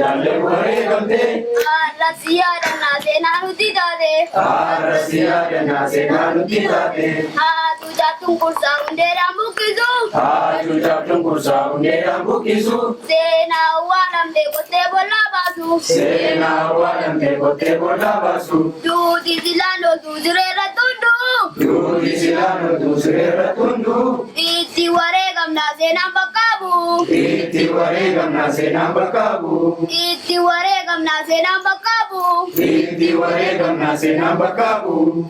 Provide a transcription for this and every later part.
jaalle wareegamte. Arrasiyaa dannaa seenaa nuti taate. Arrasiyaa dannaa seenaa nuti taate. Haatu jaattuun kursaa hundeedhaan buqqisu. Haatu jaattuun kursaa hundeedhaan buqqisu. Seenaa awwaalamtee qottee bollaa baasu. Seenaa awwaalamtee qottee bollaa baasu. Duuti silaan loltuu sireerra tundu. Duuti silaan loltuu sireerra tundu. Itti wareegamnaa seenaan bakka bu'u. Itti wareegamnaa seenaan bakka bu'u. Itti wareegamnaa seenaan bakka bu'u. Itti wareegamnaa seenaan bakka bu'u.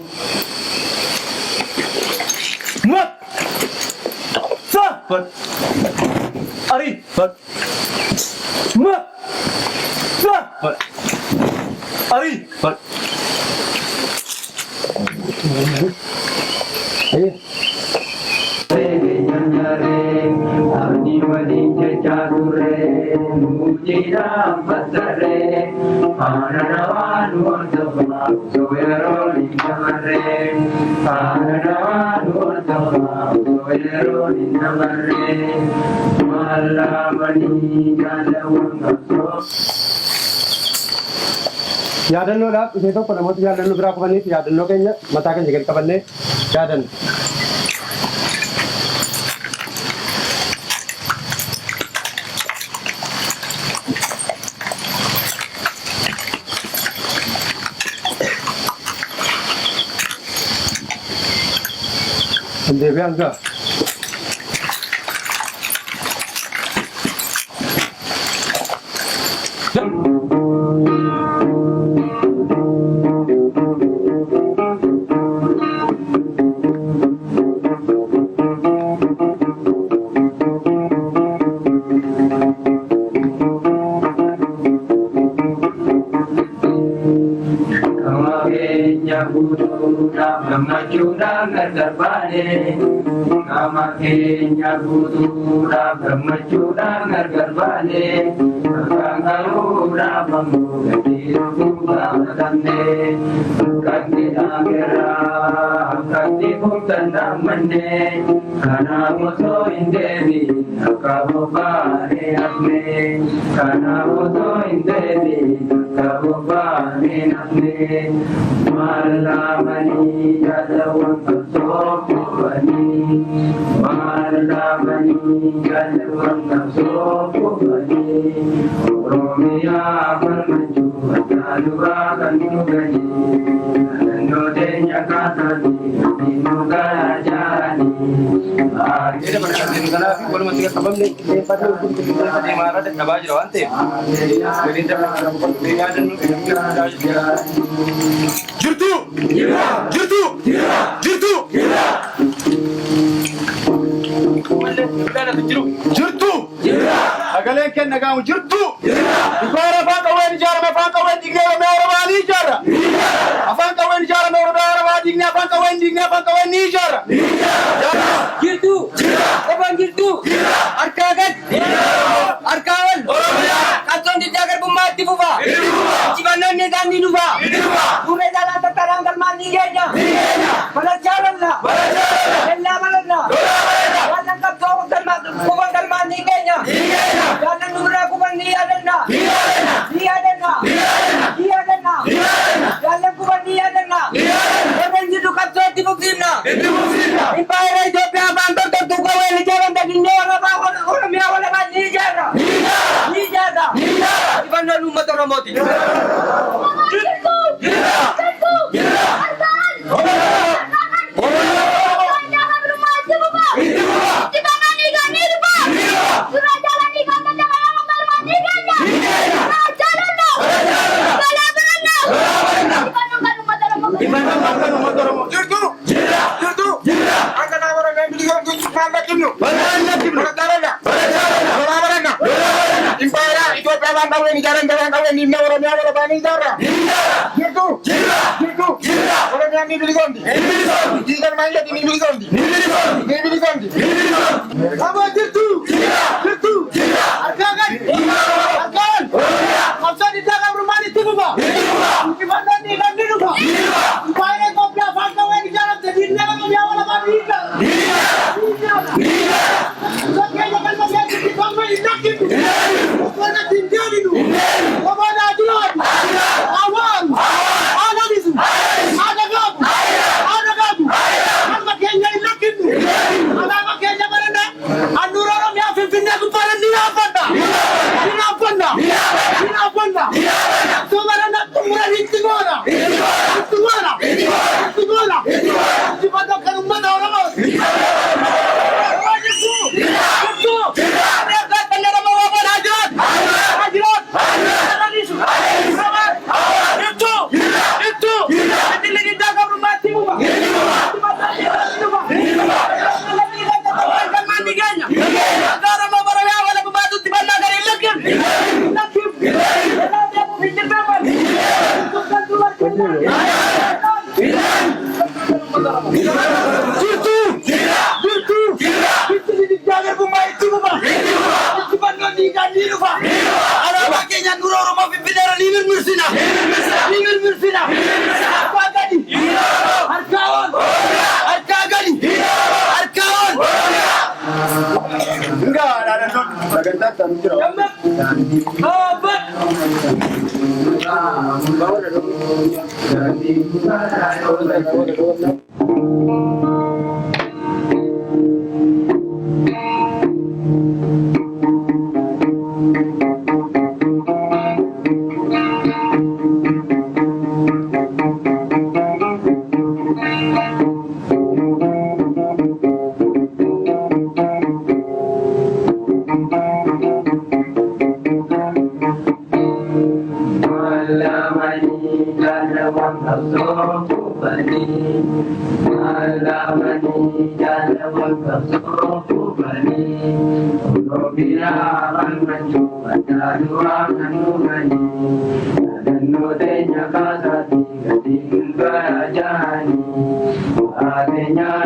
Mat! Safat! Arifat! Mat! Safat! Arifat! Ayo. Arni wali jajadure mujira matare ananawan wardama soyero linamare ananawan wardama soyero linamare malamani galawangso Yaadannoodhaaf ishee tokko namoota yaadannoo biraa qabaniif yaadannoo keenya mataa keenya gadi qabannee yaadanna. Deebi'aan gaa. Gammachuudhaan gargar nama keenya guutuudhaaf gammachuudhaan gargar baane kan gahuudhaaf ammoo gadiiruu gaafatamne akkatti dhaagerraa akkatti kumtan dhaammanne kanaaf osoo hin deebiin akka bobbaanee hafne kanaaf osoo hin deebiin akka bobbaanee hafne malamanii jaalawwan qabsoo kubanii malamanii jaalawwan qabsoo kubanii oromiyaa falmachuu addaa duraa kan dhuganii naannoo teenya kaasanii nu garajaanii. Jadi pada saat ini karena aku belum masih kabam nih, pada di mana ada kabaj rawan teh. Jadi Jirtu, jirtu, jirtu, jirtu. Agalen ken nagamu jirtu. Ikora fa kawen jara ma fa kawen digna ma ora bali jara. Afan kawen jara ma ora bali digna fa kawen ni jara. Jirtu. Kapan jirtu? Arkagan. Arkawan. Kanton dijagar bumati buba. Cibanan ne gandi duba. Pure jalan terang kalman nigenya. Balas jalan lah. Ella balas lah. Walang kapso kalman kubang kalman nigenya. Jalan nubra kubang niya na. Jalan kubang niya na. Eben jitu kapso tibuksim na. Impire Ethiopia bantu tertukawai jalan daging orang orang yang awalnya kan ni jara. Di mana rumah orang mati? Ini Tumana. Tumana na tumura hitigona. Hitigona. Hitigona. Hitigona kanumana oramo. Wajibu. Itu. Mereka tengah mau apa hajat? Hajat. Hajat. Itu. Itu. Nanti lagi jaga rumah timu. Agora mau barang wala pembantu di mana dari lakim. Lakim. Dia mau pinjam berapa? Bukan tular kenal. Itu. Itu. Itu dijaga rumah itu, Pak. Itu bangun di kandiru, Pak. Ada pakainya nurul rumah pimpinara Limin Mursina. Limin Mursina. Apa tadi? Harkawan. Harkagani. Harkawan. Enggak ada not. Baganda tanjiro. Obat. Adanya